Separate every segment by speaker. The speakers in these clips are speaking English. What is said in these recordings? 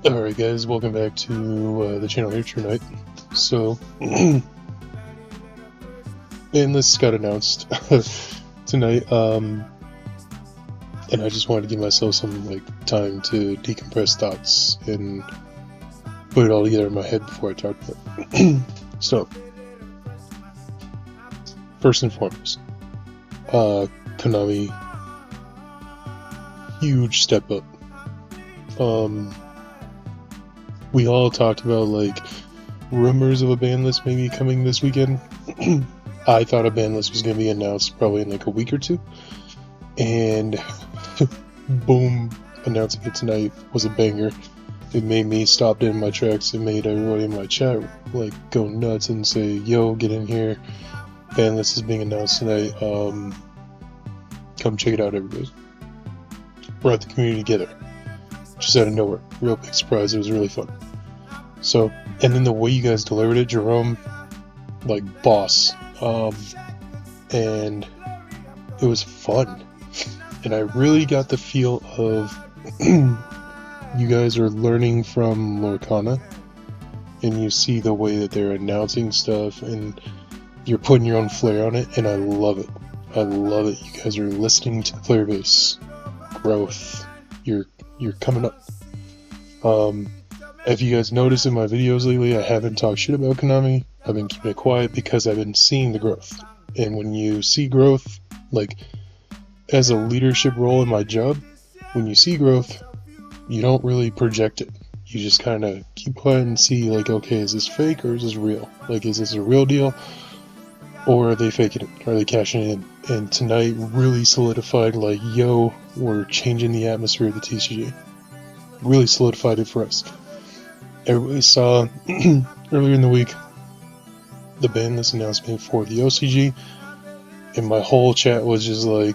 Speaker 1: Alright guys, welcome back to the channel here tonight. So, BANLIST got announced tonight, and I just wanted to give myself some time to decompress thoughts and put it all together in my head before I talk about it. So, first and foremost, Konami, huge step up. We all talked about rumors of a ban list maybe coming this weekend. I thought a ban list was going to be announced probably in a week or two, and boom, announcing it tonight was a banger. It made me stop dead in my tracks. It made everybody in my chat go nuts and say, yo, get in here, ban list is being announced tonight, come check it out, everybody. Brought the community together just out of nowhere. Real big surprise. It was really fun. So, and then the way you guys delivered it, Jerome, boss. And it was fun. And I really got the feel of you guys are learning from Lorcana, and you see the way that they're announcing stuff, and you're putting your own flair on it, and I love it. I love it. You guys are listening to the player base growth. You're coming up. If you guys notice in my videos lately, I haven't talked shit about Konami. I've been keeping it quiet because I've been seeing the growth. And when you see growth, as a leadership role in my job, when you see growth, you don't really project it. You just kind of keep quiet and see, okay, is this fake or is this real? Is this a real deal? Or are they faking it? Are they cashing it in? And tonight really solidified, yo, we're changing the atmosphere of the TCG. Really solidified it for us. Everybody saw earlier in the week the ban list announcement for the OCG, and my whole chat was just oh,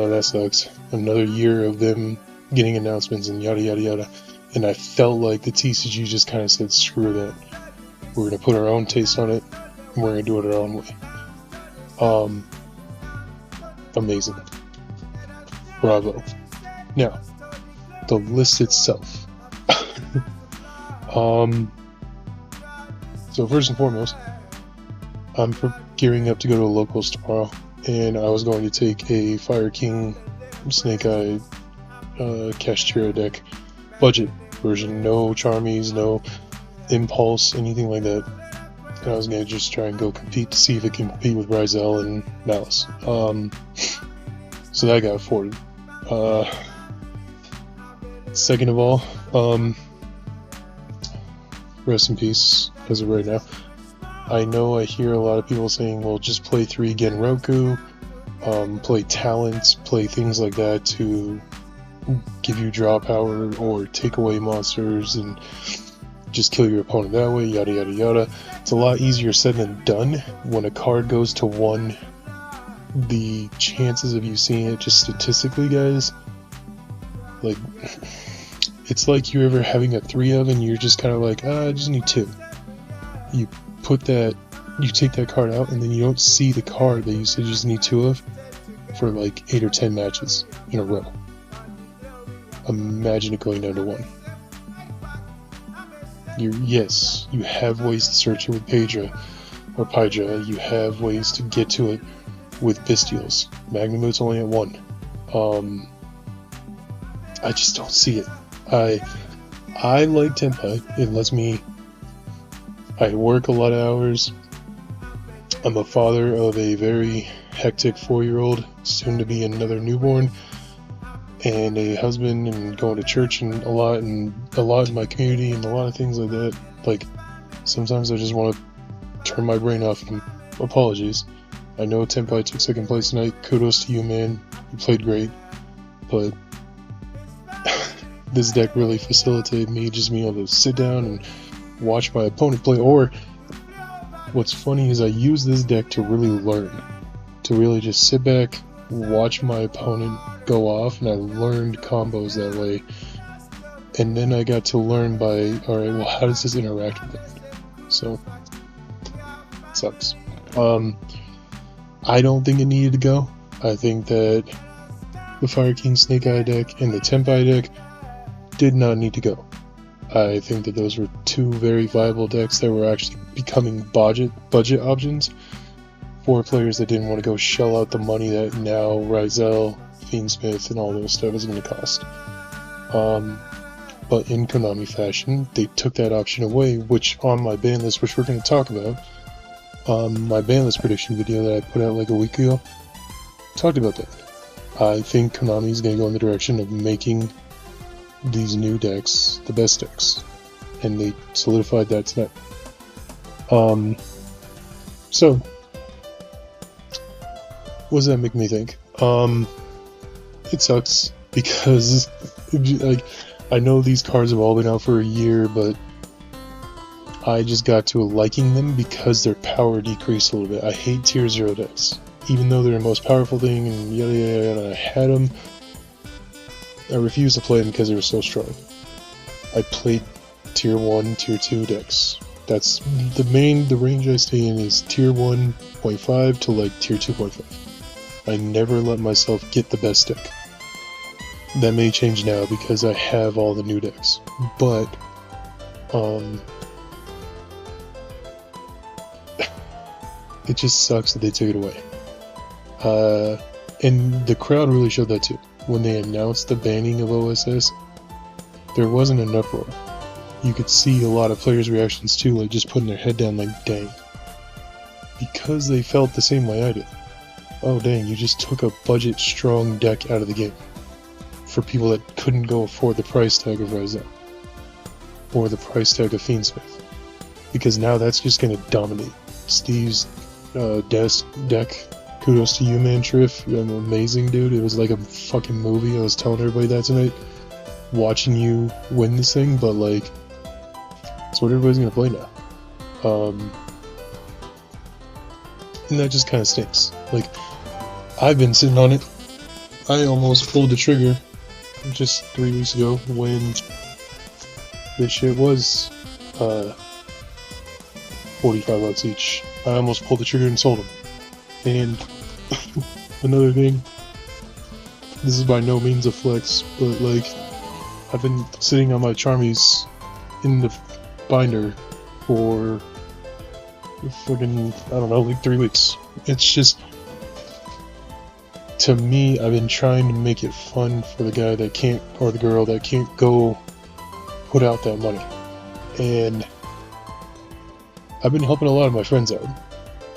Speaker 1: that sucks. Another year of them getting announcements and yada yada yada. And I felt like the TCG just kind of said, screw that. We're going to put our own taste on it, and we're going to do it our own way. Amazing. Bravo. Now, the list itself. So first and foremost, I'm gearing up to go to locals tomorrow, and I was going to take a Fire King Snake Eye Kashtira deck, budget version, no Charmies, no Impulse, anything like that. And I was going to just try and go compete to see if it can compete with Ryzel and Malice. So that got afforded. Second of all, rest in peace as of right now. I know I hear a lot of people saying, well, just play 3 Genroku, play talents, play things like that to give you draw power or take away monsters and just kill your opponent that way, yada yada yada. It's a lot easier said than done. When a card goes to 1, the chances of you seeing it just statistically, guys, it's like you're ever having a 3 of and you're just kind of I just need 2. You take that card out and then you don't see the card that you said you just need 2 of for 8 or 10 matches in a row. Imagine it going down to 1. Yes, you have ways to search it with Pydra, you have ways to get to it with Bestials. Magnamoot's only at 1. I just don't see it. I like Tenpai. It lets me... I work a lot of hours. I'm a father of a very hectic 4-year-old, soon to be another newborn, and a husband, and going to church and a lot in my community and a lot of things like that. Sometimes I just want to turn my brain off. And apologies. I know Tenpai took 2nd place tonight. Kudos to you, man. You played great. But this deck really facilitated me just being able to sit down and watch my opponent play. Or what's funny is I use this deck to really learn, to really just sit back, watch my opponent go off, and I learned combos that way. And then I got to learn by, alright, well, how does this interact with it? So, it sucks. I don't think it needed to go. I think that the Fire King Snake Eye deck and the Tenpai deck did not need to go. I think that those were two very viable decks that were actually becoming budget options for players that didn't want to go shell out the money that now Ryzel, Fiendsmith, and all those stuff is going to cost. But in Konami fashion, they took that option away, which on my ban list, which we're going to talk about, my ban list prediction video that I put out like a week ago, talked about that. I think Konami is going to go in the direction of making these new decks the best decks, and they solidified that tonight. So what does that make me think? It sucks because like I know these cards have all been out for a year, but I just got to liking them because their power decreased a little bit. I hate tier 0 decks, even though they're the most powerful thing and yada yada yada. I had them. I refused to play them because they were so strong. I played tier 1, tier 2 decks. That's the range I stay in is tier 1.5 to like tier 2.5. I never let myself get the best deck. That may change now because I have all the new decks, but it just sucks that they took it away. And the crowd really showed that too. When they announced the banning of OSS, there wasn't an uproar. You could see a lot of players' reactions too, like just putting their head down like, dang. Because they felt the same way I did. Oh dang, you just took a budget strong deck out of the game. For people that couldn't go afford the price tag of Ryzel. Or the price tag of Fiendsmith. Because now that's just going to dominate. Steve's deck, kudos to you, man, Triff. You're amazing, dude. It was like a fucking movie. I was telling everybody that tonight. Watching you win this thing, but like, that's what everybody's going to play now. And that just kind of stinks. Like, I've been sitting on it. I almost pulled the trigger just 3 weeks ago when this shit was $45 each. I almost pulled the trigger and sold them. And another thing, this is by no means a flex, but like, I've been sitting on my Charmies in the binder for fucking, I don't know, like 3 weeks. It's just, to me, I've been trying to make it fun for the guy that can't, or the girl that can't go put out that money. And I've been helping a lot of my friends out.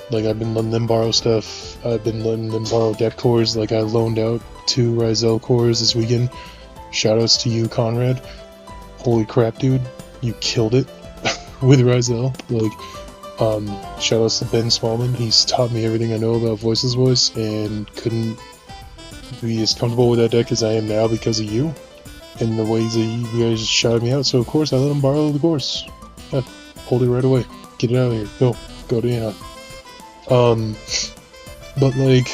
Speaker 1: Like, I've been letting them borrow stuff. I've been letting them borrow deck cores. Like, I loaned out 2 Ryzel cores this weekend. Shoutouts to you, Conrad. Holy crap, dude. You killed it with Ryzel. Like, shoutouts to Ben Smallman. He's taught me everything I know about Voiceless Voice and couldn't be as comfortable with that deck as I am now because of you and the ways that you guys shouted me out. So, of course, I let him borrow the cores. Yeah, hold it right away. Get it out of here. Go to Anna. But like,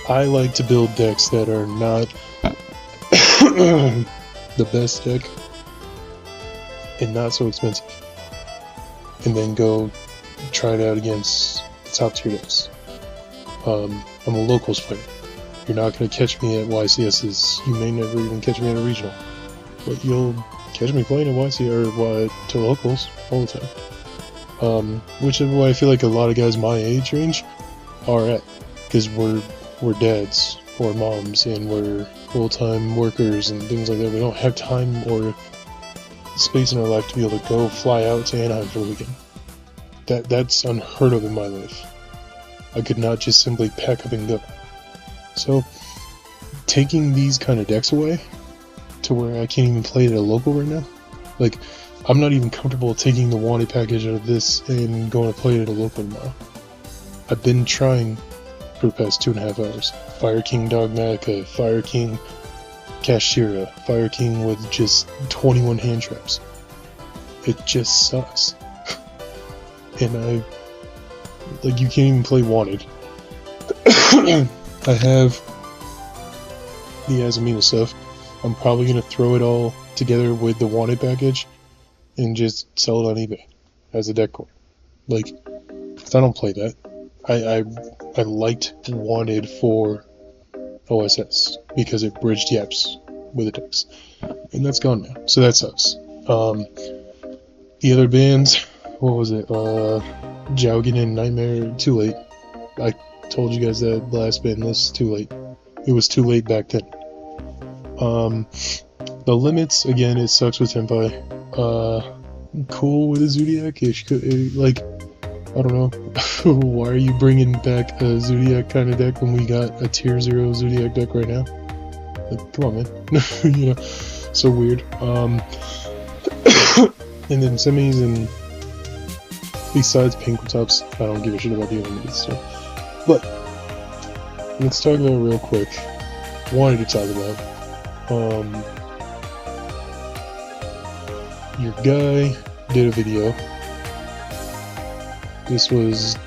Speaker 1: I like to build decks that are not the best deck and not so expensive, and then go try it out against the top tier decks. I'm a locals player. You're not going to catch me at YCS's. You may never even catch me at a regional, but you'll catch me playing at YC or to locals all the time. Which is why I feel like a lot of guys my age range are at, because we're dads or moms and we're full-time workers and things like that. We don't have time or space in our life to be able to go fly out to Anaheim for the weekend. That's unheard of in my life. I could not just simply pack up and go. So, taking these kind of decks away to where I can't even play it at a local right now, like, I'm not even comfortable taking the wanted package out of this and going to play it at a local tomorrow. I've been trying for the past 2.5 hours. Fire King Dogmatica, Fire King Kashira, Fire King with just 21 hand traps. It just sucks. And like, you can't even play wanted. I have the Azamina stuff. I'm probably going to throw it all together with the wanted package and just sell it on eBay as a deck core. Like, I don't play that. I liked wanted for OSS because it bridged Yaps with the decks, and that's gone now. So that sucks. The other bands, what was it? Jowgen and Nightmare, too late. I told you guys that last band list, too late. It was too late back then. The limits, again, it sucks with Tenpai. Cool with a Zodiac, like, I don't know. Why are you bringing back a Zodiac kind of deck when we got a tier 0 Zodiac deck right now? Like, come on, man. You know, so weird. And then semis, and besides Pink Tops, I don't give a shit about the unlimited stuff. But let's talk about it real quick. Wanted to talk about your guy did a video. This was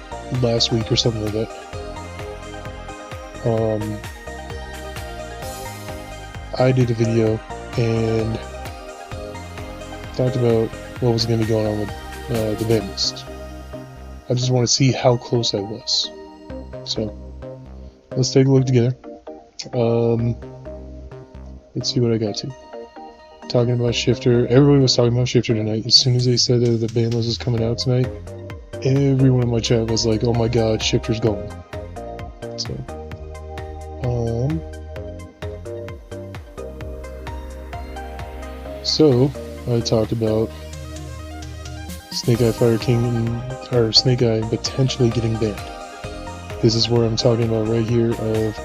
Speaker 1: last week or something like that. I did a video and talked about what was going to be going on with the ban list. I just want to see how close I was. So let's take a look together. Let's see what I got to. Talking about Shifter. Everybody was talking about Shifter tonight. As soon as they said that the ban list was coming out tonight, everyone in my chat was like, oh my god, Shifter's going. So I talked about Snake Eye Fire King or Snake Eye potentially getting banned. This is where I'm talking about right here of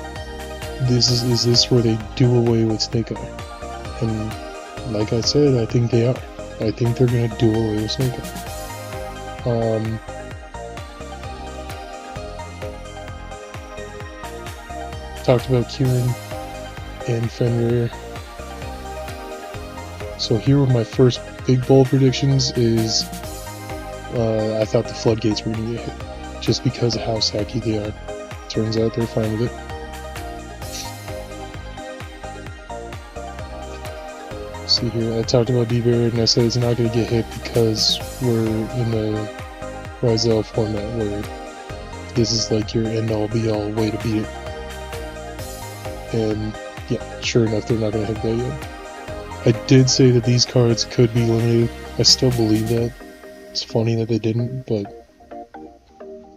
Speaker 1: is this where they do away with Snake Eye? And like I said, I think they are. I think they're gonna do away with Snake Eye. Talked about Kieran and Fenrir. So here were my first big bold predictions is I thought the floodgates were going to get hit just because of how sacky they are. Turns out they're fine with it. See here, I talked about D-Barrett and I said it's not going to get hit because we're in the Rizal format where this is like your end-all be-all way to beat it. And yeah, sure enough, they're not going to hit that yet. I did say that these cards could be limited. I still believe that. It's funny that they didn't, but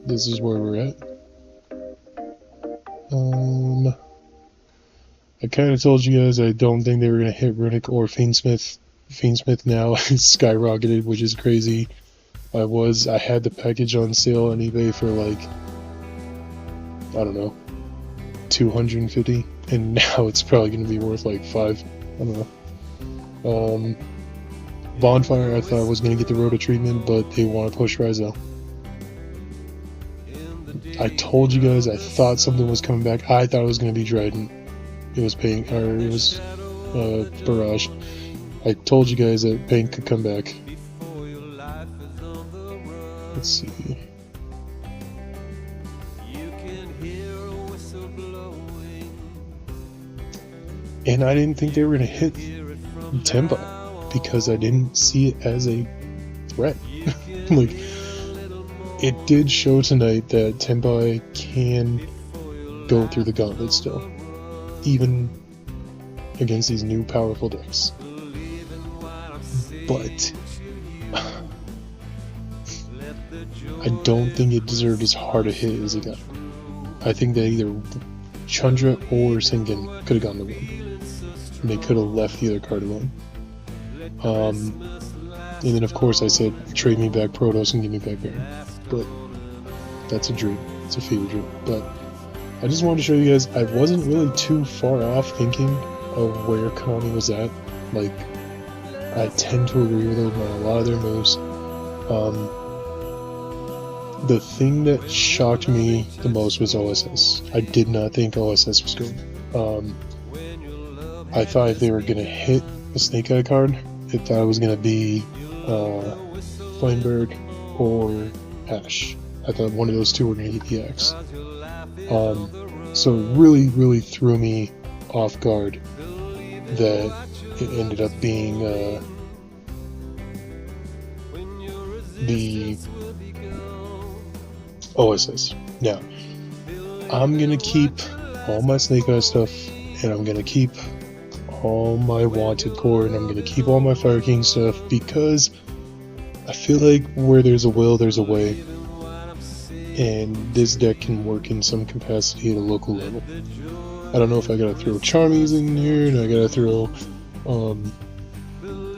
Speaker 1: this is where we're at. I kind of told you guys I don't think they were going to hit Runic or Fiendsmith. Fiendsmith now is skyrocketed, which is crazy. I had the package on sale on eBay for like, I don't know, 250, and now it's probably going to be worth like 5. I don't know. Bonfire I thought was going to get the Rota treatment, but they want to push Rizal. I told you guys I thought something was coming back. I thought it was going to be Dryden. It was Pink, or it was Barrage. I told you guys that Pink could come back. Let's see. And I didn't think they were going to hit Tenpai because I didn't see it as a threat. Like, it did show tonight that Tenpai can go through the gauntlet still, even against these new powerful decks. But I don't think it deserved as hard a hit as it got. I think that either Chandra or Sinkin could have gone to one. And they could have left the other card alone. And then of course I said, trade me back Protoss and give me back Baron. But that's a dream. It's a fever dream. But I just wanted to show you guys, I wasn't really too far off thinking of where Konami was at. Like, I tend to agree with them on a lot of their moves. The thing that shocked me the most was OSS. I did not think OSS was good. I thought if they were going to hit a Snake Eye card, I thought it was going to be Flamebird or Ash. I thought one of those two were going to get the X. So it really threw me off guard that it ended up being the OSS. Now, I'm going to keep all my Snake Eye stuff, and I'm going to keep all my Wanted core, and I'm going to keep all my Fire King stuff, because I feel like where there's a will, there's a way. And this deck can work in some capacity at a local level. I don't know if I gotta throw Charmies in here, and I gotta throw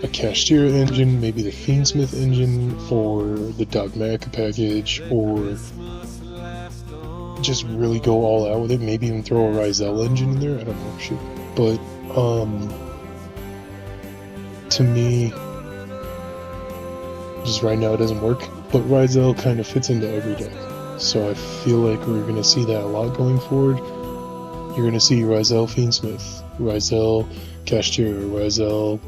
Speaker 1: a Cashier engine, maybe the Fiendsmith engine for the Dogmatica package, or just really go all out with it. Maybe even throw a Ryzel engine in there. I don't know, shit. But to me, just right now it doesn't work. But Ryzel kind of fits into every deck, so I feel like we're gonna see that a lot going forward. You're gonna see Ryzel Fiendsmith, Ryzel Cashier, Ryzel.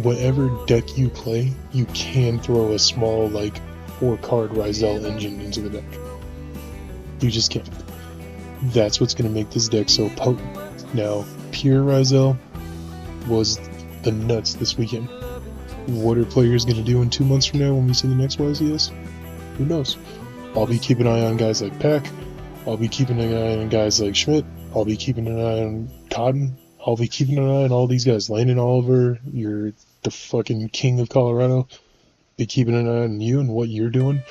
Speaker 1: Whatever deck you play, you can throw a small, like, 4-card Ryzel engine into the deck. You just can't. That's what's going to make this deck so potent. Now, pure Ryzel was the nuts this weekend. What are players going to do in 2 months from now when we see the next YCS? Who knows? I'll be keeping an eye on guys like Pack. I'll be keeping an eye on guys like Schmidt. I'll be keeping an eye on Cotton. I'll be keeping an eye on all these guys. Landon Oliver, you're the fucking king of Colorado. Be keeping an eye on you and what you're doing.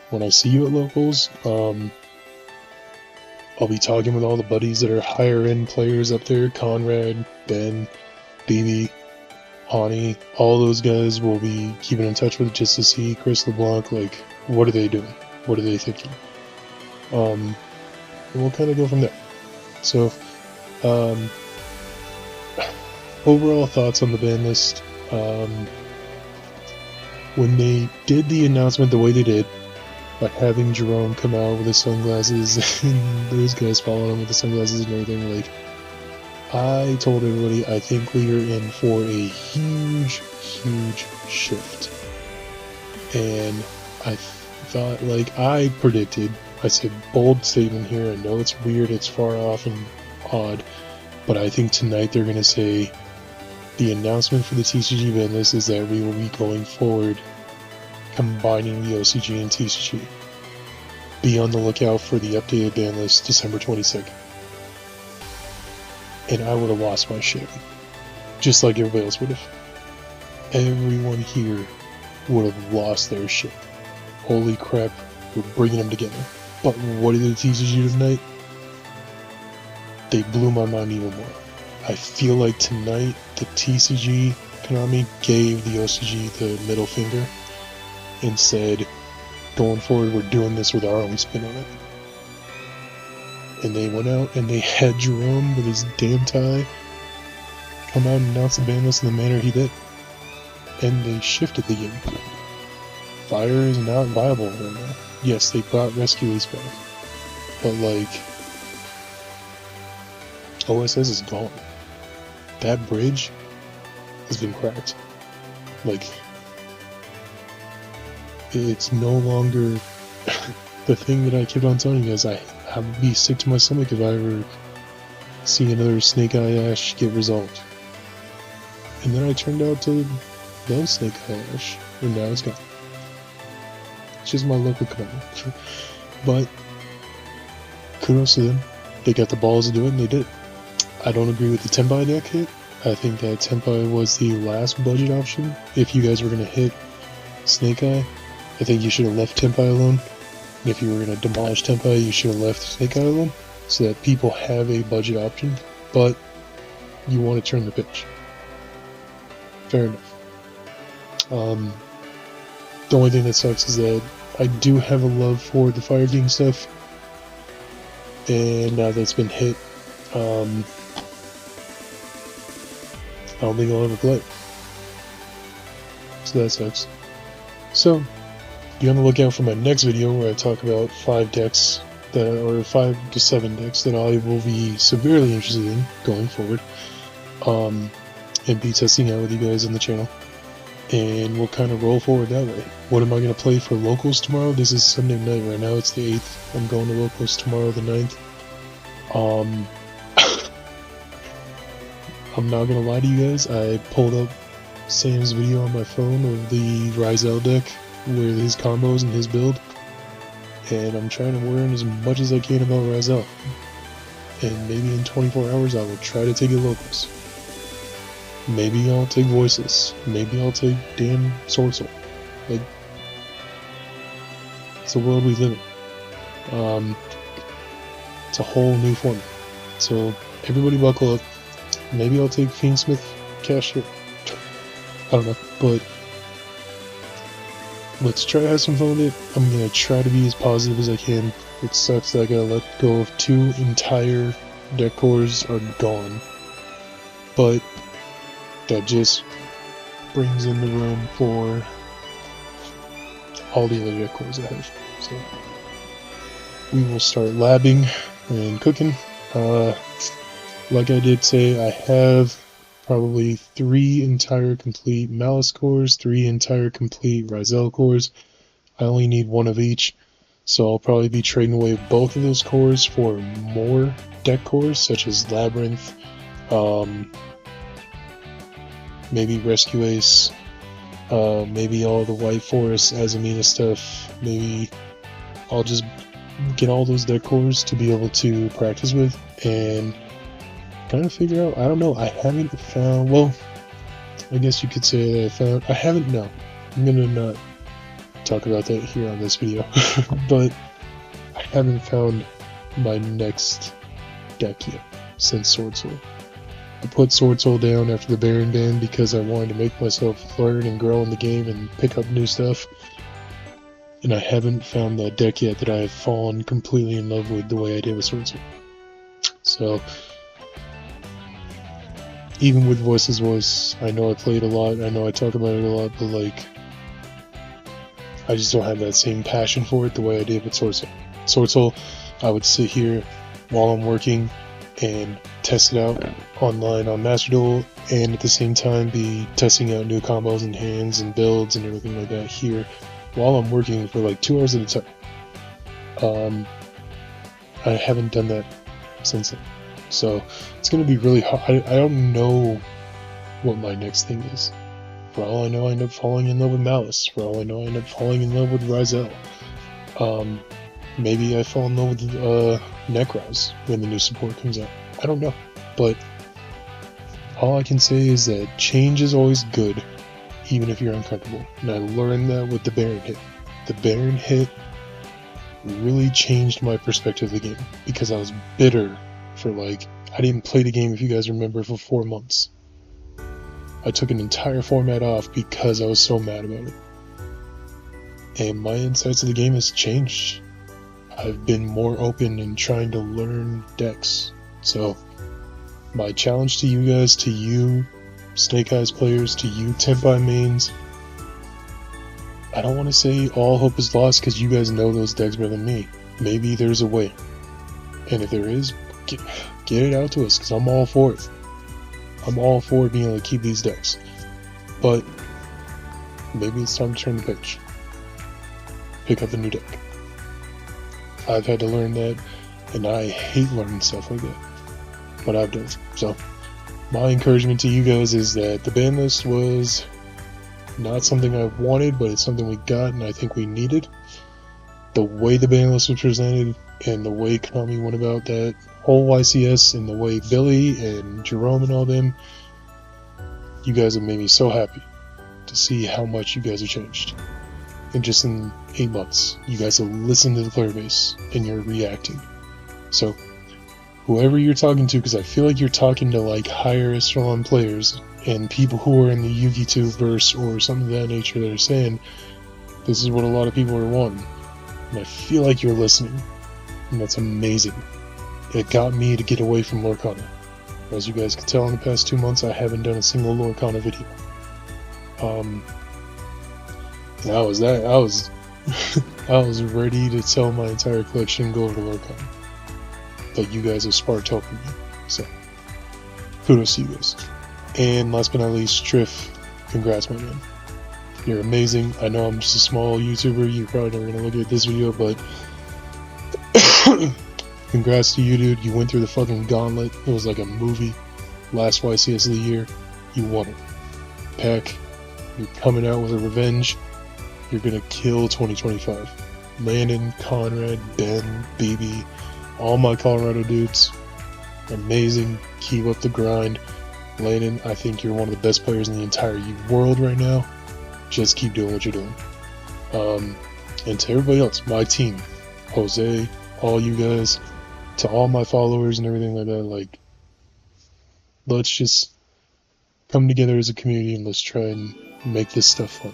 Speaker 1: When I see you at locals, I'll be talking with all the buddies that are higher end players up there. Conrad, Ben, BB, Hani, all those guys will be keeping in touch with just to see Chris LeBlanc, like, what are they doing? What are they thinking? And we'll kind of go from there. So, overall thoughts on the ban list. When they did the announcement the way they did, by having Jerome come out with his sunglasses and those guys following him with the sunglasses and everything, like, I told everybody I think we are in for a huge shift. And I thought, like, I predicted, I said bold statement here, I know it's weird, it's far off and odd, but I think tonight they're going to say the announcement for the TCG ban list is that we will be going forward combining the OCG and TCG. Be on the lookout for the updated ban list December 22nd. And I would have lost my shit. Just like everybody else would have. Everyone here would have lost their shit. Holy crap, we're bringing them together. But what did the TCG do tonight? They blew my mind even more. I feel like tonight the TCG Konami gave the OCG the middle finger and said, going forward we're doing this with our own spin on it. And they went out and they had Jerome with his damn tie come out and announce the ban list in the manner he did. And they shifted the game. Fire is not viable right now. Yes, they brought Rescue Ace back. But, like, OSS is gone. That bridge has been cracked. Like, it's no longer the thing that I kept on telling you guys. I would be sick to my stomach if I ever see another Snake Eye Ash get resolved. And then I turned out to love Snake Eye Ash, and now it's gone. It's just my local commitment. But kudos to them. They got the balls to do it, and they did it. I don't agree with the Tenpai deck hit. I think that Tenpai was the last budget option. If you guys were going to hit Snake Eye, I think you should have left Tenpai alone. And if you were going to demolish Tenpai, you should have left Snake Eye alone, so that people have a budget option, but you want to turn the pitch. Fair enough. The only thing that sucks is that I do have a love for the Fire King stuff, and now that it's been hit, I don't think I'll ever play. So that sucks. So, be on the lookout for my next video where I talk about 5 decks or 5 to 7 decks that I will be severely interested in going forward, and be testing out with you guys on the channel. And we'll kind of roll forward that way. What am I going to play for locals tomorrow? This is Sunday night right now. It's the 8th. I'm going to locals tomorrow, the 9th. I'm not going to lie to you guys. I pulled up Sam's video on my phone of the Ryzel deck with his combos and his build. And I'm trying to learn as much as I can about Ryzel. And maybe in 24 hours I will try to take it locals. Maybe I'll take Voiceless. Maybe I'll take damn Sword Soul. Like, it's the world we live in. It's a whole new format. So everybody buckle up. Maybe I'll take Fiend Smith cash here. I don't know, but let's try to have some fun with it. I'm gonna try to be as positive as I can. It sucks that I gotta let go of 2 entire deck cores are gone, but that just brings in the room for all the other deck cores I have. So we will start labbing and cooking. Like I did say, I have probably 3 entire complete Malice cores, 3 entire complete Ryzel cores. I only need 1 of each, so I'll probably be trading away both of those cores for more deck cores, such as Labyrinth, maybe Rescue Ace, maybe all the White Forest Azamina stuff. Maybe I'll just get all those deck cores to be able to practice with and kind of figure out. I don't know, I haven't found, well, I guess you could say that I haven't, no, I'm gonna not talk about that here on this video, but I haven't found my next deck yet since Sword Soul. I put Sword Soul down after the Baron ban because I wanted to make myself learn and grow in the game and pick up new stuff, and I haven't found that deck yet that I have fallen completely in love with the way I did with Sword Soul. So even with Voiceless Voice, I know I play it a lot, I know I talk about it a lot, but like, I just don't have that same passion for it the way I did with Sword Soul. Sword Soul, I would sit here while I'm working and test it out online on Master Duel, and at the same time be testing out new combos and hands and builds and everything like that here while I'm working for like 2 hours at a time. I haven't done that since then. So it's going to be really hard. I don't know what my next thing is. For all I know, I end up falling in love with Malice. For all I know, I end up falling in love with Ryzel. Maybe I fall in love with Necros when the new support comes out. I don't know. But all I can say is that change is always good, even if you're uncomfortable. And I learned that with the Baron hit. The Baron hit really changed my perspective of the game, because I was bitter for I didn't play the game, if you guys remember, for 4 months. I took an entire format off because I was so mad about it. And my insights of the game has changed. I've been more open in trying to learn decks. So my challenge to you guys, to you Snake Eyes players, to you Tenpai mains, I don't want to say all hope is lost because you guys know those decks better than me. Maybe there's a way. And if there is, get it out to us, because I'm all for it. I'm all for being able to keep these decks. But maybe it's time to turn the page. Pick up a new deck. I've had to learn that, and I hate learning stuff like that. But I've done. So my encouragement to you guys is that the ban list was not something I wanted, but it's something we got and I think we needed. The way the ban list was presented and the way Konami went about that whole YCS, and the way Billy and Jerome and all them, you guys have made me so happy to see how much you guys have changed. And just in 8 months, you guys have listened to the player base and you're reacting. So whoever you're talking to, because I feel like you're talking to higher echelon players and people who are in the Yugi2 verse or something of that nature that are saying this is what a lot of people are wanting. And I feel like you're listening, and that's amazing. It got me to get away from Lorcana. As you guys can tell, in the past 2 months I haven't done a single Lorcana video. And I was I was ready to sell my entire collection and go over to Lorcana. But you guys have sparked hope in me. So kudos to you guys. And last but not least, Triff, congrats, my man. You're amazing. I know I'm just a small YouTuber, you're probably never gonna look at this video, but congrats to you, dude. You went through the fucking gauntlet. It was like a movie. Last YCS of the year, you won it. Peck, you're coming out with a revenge. You're gonna kill 2025. Landon, Conrad, Ben, BB, all my Colorado dudes, amazing. Keep up the grind. Landon, I think you're one of the best players in the entire world right now. Just keep doing what you're doing. And to everybody else, my team, Jose, all you guys, to all my followers and everything like that, like, let's just come together as a community and let's try and make this stuff fun.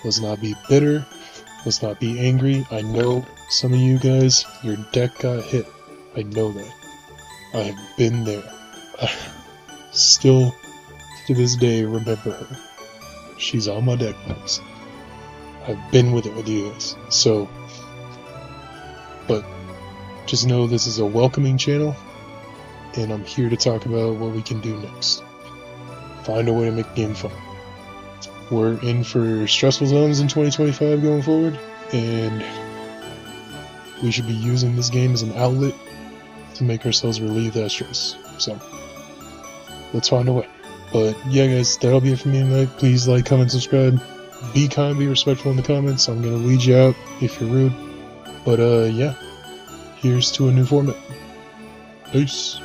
Speaker 1: Let's not be bitter. Let's not be angry. I know some of you guys, your deck got hit. I know that. I have been there. I still, to this day, remember her. She's on my deck box. I've been with it with you guys. So, but just know this is a welcoming channel, and I'm here to talk about what we can do next. Find a way to make the game fun. We're in for stressful zones in 2025 going forward, and we should be using this game as an outlet to make ourselves relieve that stress. So, let's find a way. But yeah, guys, that'll be it for me tonight. Please like, comment, subscribe. Be kind, be respectful in the comments. I'm gonna weed you out if you're rude. But yeah, here's to a new format. Peace.